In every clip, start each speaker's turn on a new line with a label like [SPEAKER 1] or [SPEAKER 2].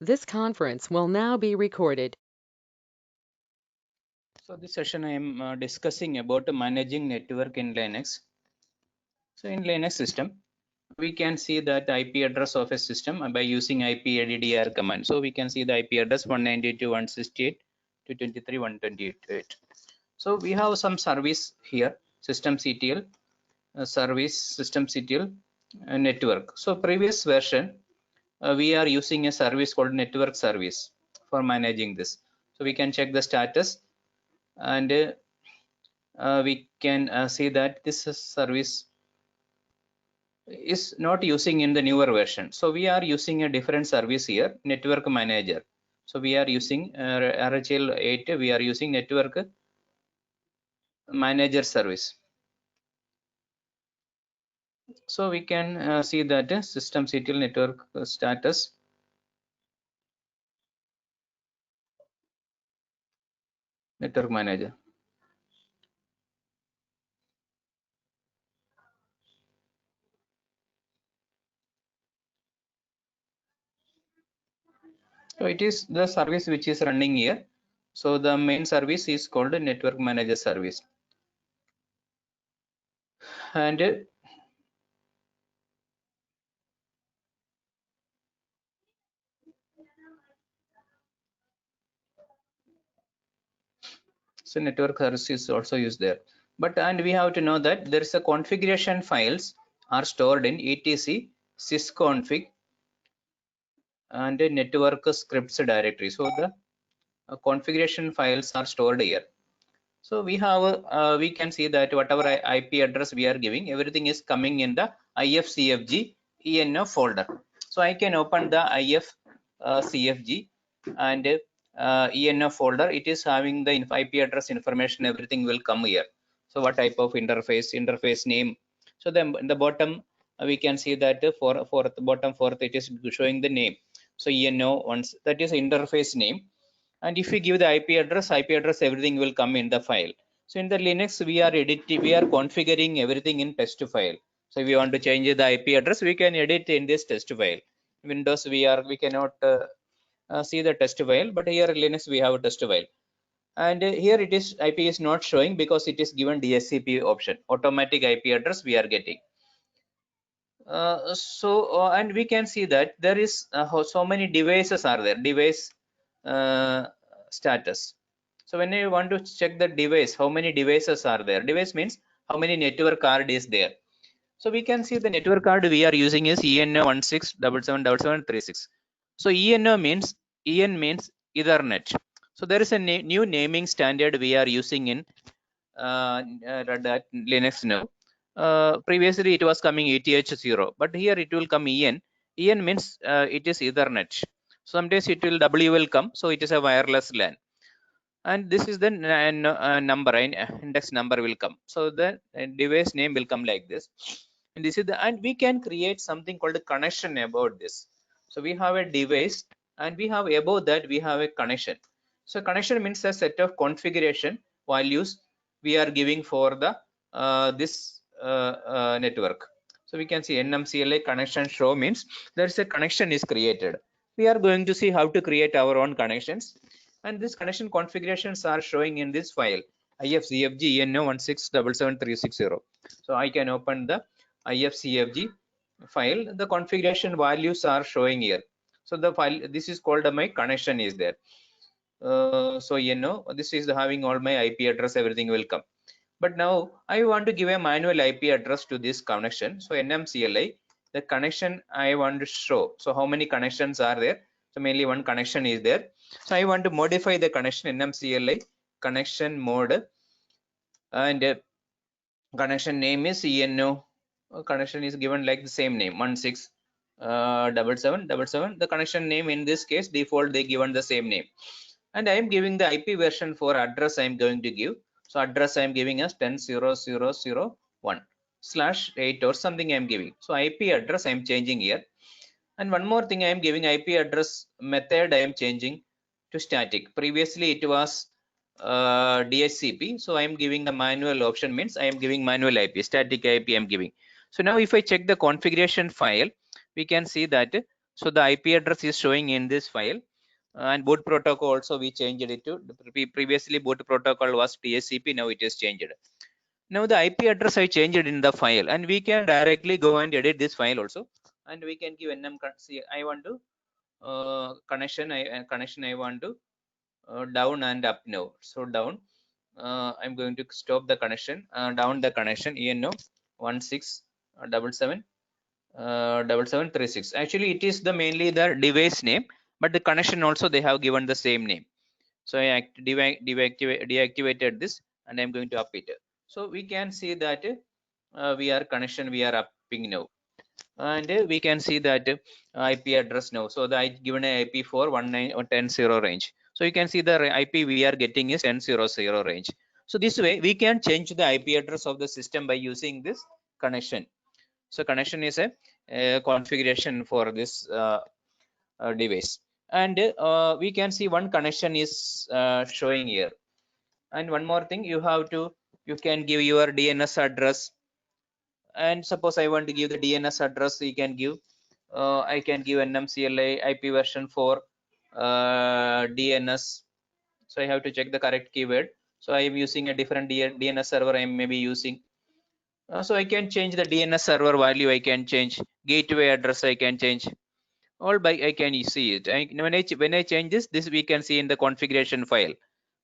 [SPEAKER 1] This conference will now be recorded.
[SPEAKER 2] So this session I am discussing about managing network in Linux. So in Linux system, we can see that IP address of a system by using ipAddr command. So we can see the IP address 192.168.223.128. So we have some service here, systemctl, service systemctl network. So previous version, we are using a service called network service for managing this. So we can check the status, and we can see that this service is not using in the newer version. So we are using a different service here, network manager. So we are using RHEL 8, we are using network manager service. So we can see that systemctl network status. Network manager. So it is the service which is running here. So the main service is called network manager service. And so network service is also used there. But and we have to know that there is a configuration files are stored in etc sysconfig and network scripts directory. So the configuration files are stored here. So we have we can see that whatever IP address we are giving, everything is coming in the ifcfg env folder. So I can open the ifcfg and env folder. It is having the IP address information, everything will come here. So what type of interface name. So then in the bottom we can see that for the bottom fourth it is showing the name. So env once, that is interface name. And if we give the IP address, everything will come in the file. So in the Linux, we are configuring everything in test file. So if we want to change the IP address, we can edit in this test file. Windows, we cannot see the test file, but here in Linux we have a test file. And here it is, IP is not showing because it is given DHCP option, automatic IP address we are getting. And we can see that there is so many devices are there, device status. So when you want to check the device, how many devices are there? Device means how many network card is there. So we can see the network card we are using is EN1677736. So EN means Ethernet. So there is a new naming standard we are using in Red Hat Linux now. Previously it was coming ETH0, but here it will come EN. EN means it is Ethernet. Sometimes it will W will come, so it is a wireless LAN. And this is the number, index number will come. So the device name will come like this. And this is the, and we can create something called a connection about this. So we have a device, and we have above that we have a connection. So connection means a set of configuration values we are giving for the this network. So we can see NMCLA connection show means there is a connection is created. We are going to see how to create our own connections, and this connection configurations are showing in this file ifcfg EN1677360. So I can open the ifcfg file. The configuration values are showing here. So the file, this is called my connection is there. So this is having all my IP address, everything will come. But now I want to give a manual IP address to this connection. So NMCLI, the connection I want to show. So how many connections are there? So mainly one connection is there. So I want to modify the connection NMCLI connection mode, and connection name is ENO. Connection is given like the same name 167777. The connection name in this case default they given the same name, and I am giving the IP version for address I am going to give. So address I am giving as 10.0.0.1/8 or something I am giving. So IP address I am changing here. And one more thing, I am giving IP address method I am changing to static. Previously it was DHCP. So I am giving the manual option, means I am giving manual IP, static IP I am giving. So now if I check the configuration file, we can see that So the IP address is showing in this file, and boot protocol also we changed it to previously boot protocol was TCP, now it is changed. Now the IP address I changed it in the file, and we can directly go and edit this file also, and we can give nm see I want to connection I want to down and up now. So down, I'm going to stop the connection, down the connection ENO 16777736. Actually it is the mainly the device name, but the connection also they have given the same name. So I deactivated this, and I'm going to up it. So we can see that we are upping now, and we can see that IP address now. So the I given a IP for 19100 range. So you can see the IP we are getting is 1000 range. So this way we can change the IP address of the system by using this connection. So connection is a configuration for this device, and we can see one connection is showing here. And one more thing, you can give your DNS address, and suppose I want to give the DNS address, you can give I can give NMCLA IP version for DNS. So I have to check the correct keyword. So I am using a different DNS server I am maybe using. So I can change the DNS server value, I can change gateway address, I can change all by I can see it. When I change this we can see in the configuration file.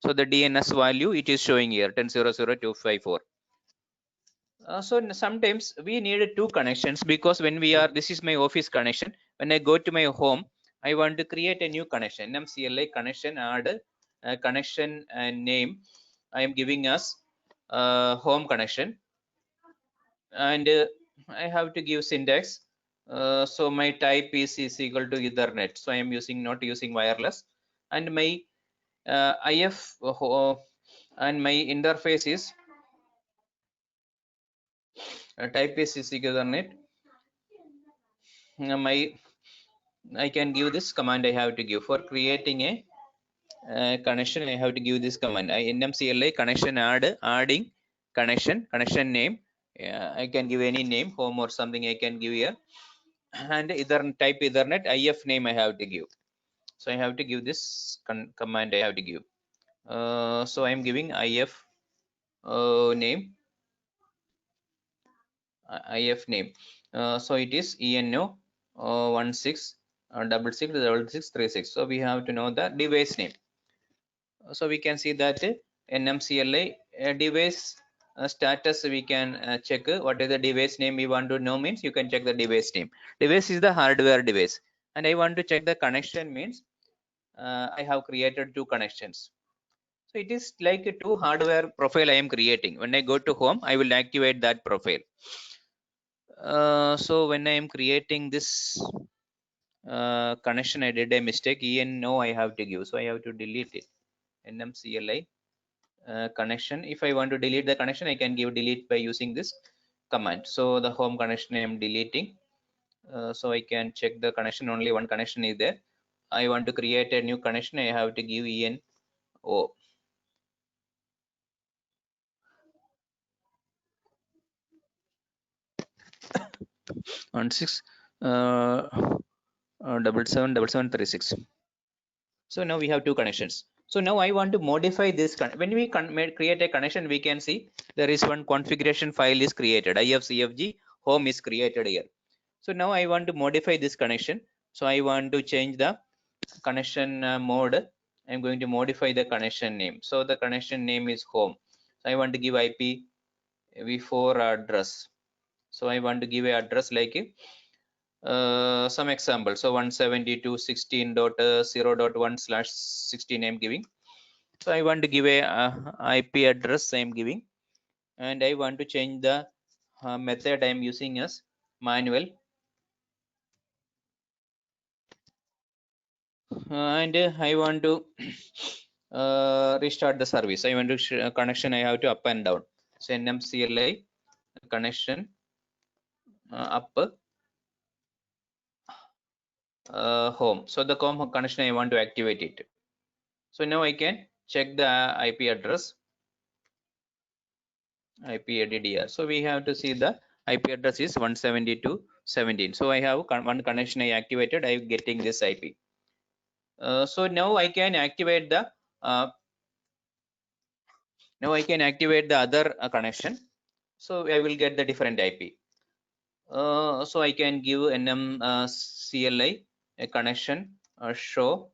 [SPEAKER 2] So the DNS value it is showing here 10.0.0.254. So sometimes we need two connections, because when we are, this is my office connection. When I go to my home, I want to create a new connection. NMCLA connection, add connection and name. I am giving us home connection, and I have to give syntax. So my type is equal to Ethernet. So I am not using wireless, and my IF and my interface is type is Ethernet. I can give this command. I have to give for creating a connection. I have to give this command. NMCLA connection adding connection name. I can give any name, home or something I can give here, and type Ethernet IF name I have to give. So I have to give this command. I have to give. So I am giving IF name. IF name. So it is ENO 16666636. So we have to know the device name. So we can see that NMCLA device status, we can check what is the device name we want to know. Means you can check the device name. Device is the hardware device, and I want to check the connection. Means I have created two connections. So it is like a two hardware profile I am creating. When I go to home, I will activate that profile. So when I am creating this connection, I did a mistake. ENO I have to give, so I have to delete it. NMCLI connection. If I want to delete the connection, I can give delete by using this command. So the home connection I am deleting. So I can check the connection. Only one connection is there. I want to create a new connection. I have to give ENO. 16777736. So now we have two connections. So now I want to modify this. When we create a connection, we can see there is one configuration file is created. IFCFG home is created here. So now I want to modify this connection. So I want to change the connection mode. I'm going to modify the connection name. So the connection name is home. So I want to give IPv4 address. So I want to give a address like some example. So 172.16.0.1/16 I'm giving. So I want to give a IP address I'm giving, and I want to change the method I'm using as manual, and I want to restart the service. I want to connection I have to up and down. So NMCLI connection up home. So the home connection I want to activate it. So now I can check the IP address, IP ADDR. So we have to see the IP address is 172 17. So I have one connection I activated. I'm getting this IP. So now I can activate the other connection. So I will get the different IP. So I can give nm CLI a connection show,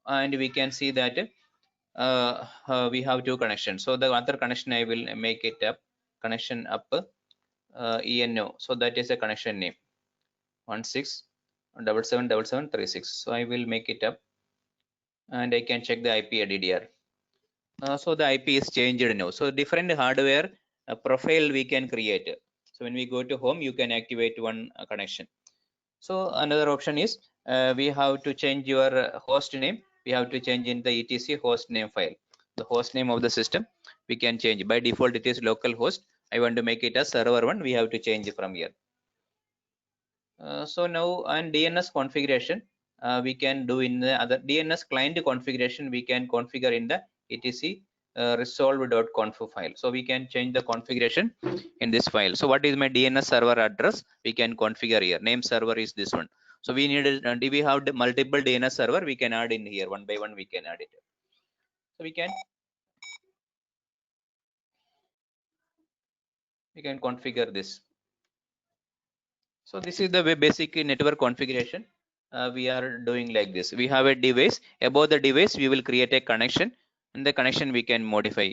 [SPEAKER 2] and we can see that we have two connections. So the other connection I will make it up connection up ENO. So that is a connection name 16777736. So I will make it up, and I can check the IP at DDR. So the IP is changed now. So different hardware profile we can create. So when we go to home, you can activate one connection. So another option is we have to change your host name. We have to change in the etc host name file. The host name of the system we can change. By default, it is local host. I want to make it a server one. We have to change from here. So now on DNS configuration, we can do in the other DNS client configuration. We can configure in the etc resolve.conf file. So we can change the configuration in this file. So what is my DNS server address? We can configure here. Name server is this one. So we need if we have the multiple DNS server, we can add in here one by one. We can add it. So we can configure this. So this is the basic network configuration. We are doing like this. We have a device. Above the device, we will create a connection, and the connection we can modify.